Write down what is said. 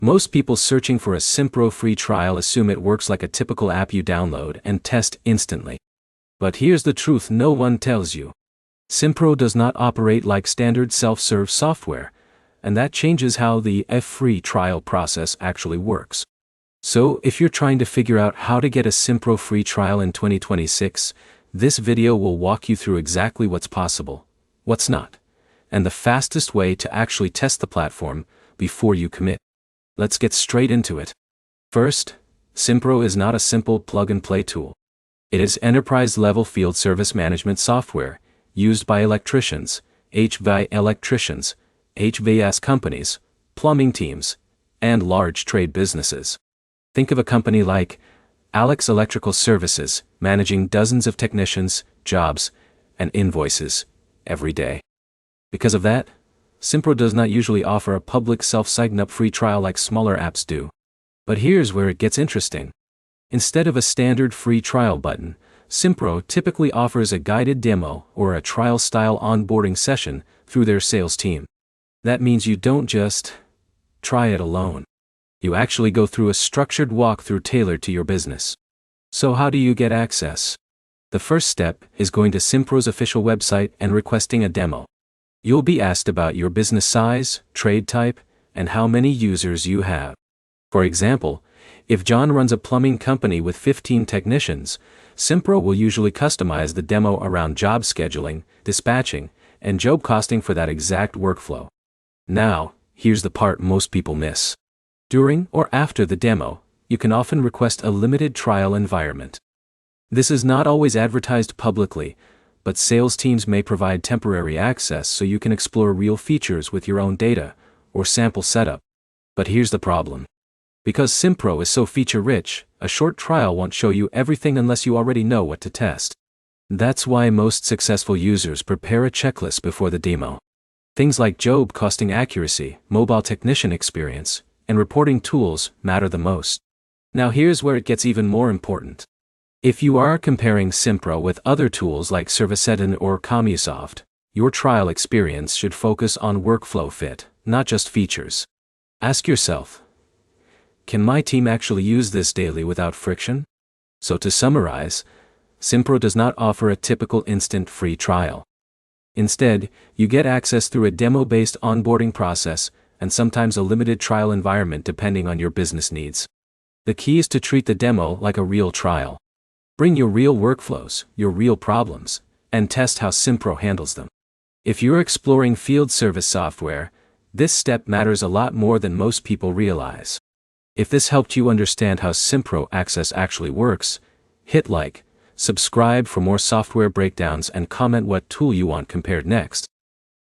Most people searching for a Simpro free trial assume it works like a typical app you download and test instantly. But here's the truth no one tells you. Simpro does not operate like standard self-serve software, and that changes how the free trial process actually works. So, if you're trying to figure out how to get a Simpro free trial in 2026, this video will walk you through exactly what's possible, what's not, and the fastest way to actually test the platform before you commit. Let's get straight into it. First, Simpro is not a simple plug-and-play tool. It is enterprise-level field service management software used by electricians, HVAC companies, plumbing teams, and large trade businesses. Think of a company like Alex Electrical Services, managing dozens of technicians, jobs, and invoices every day. Because of that, Simpro does not usually offer a public self-sign-up free trial like smaller apps do. But here's where it gets interesting. Instead of a standard free trial button, Simpro typically offers a guided demo or a trial-style onboarding session through their sales team. That means you don't just try it alone. You actually go through a structured walkthrough tailored to your business. So how do you get access? The first step is going to Simpro's official website and requesting a demo. You'll be asked about your business size, trade type, and how many users you have. For example, if John runs a plumbing company with 15 technicians, Simpro will usually customize the demo around job scheduling, dispatching, and job costing for that exact workflow. Now, here's the part most people miss. During or after the demo, you can often request a limited trial environment. This is not always advertised publicly, but sales teams may provide temporary access so you can explore real features with your own data or sample setup. But here's the problem. Because Simpro is so feature-rich, a short trial won't show you everything unless you already know what to test. That's why most successful users prepare a checklist before the demo. Things like job costing accuracy, mobile technician experience, and reporting tools matter the most. Now here's where it gets even more important. If you are comparing Simpro with other tools like ServiceEdin or Commusoft, your trial experience should focus on workflow fit, not just features. Ask yourself, can my team actually use this daily without friction? So to summarize, Simpro does not offer a typical instant free trial. Instead, you get access through a demo-based onboarding process and sometimes a limited trial environment depending on your business needs. The key is to treat the demo like a real trial. Bring your real workflows, your real problems, and test how Simpro handles them. If you're exploring field service software, this step matters a lot more than most people realize. If this helped you understand how Simpro Access actually works, hit like, subscribe for more software breakdowns and comment what tool you want compared next.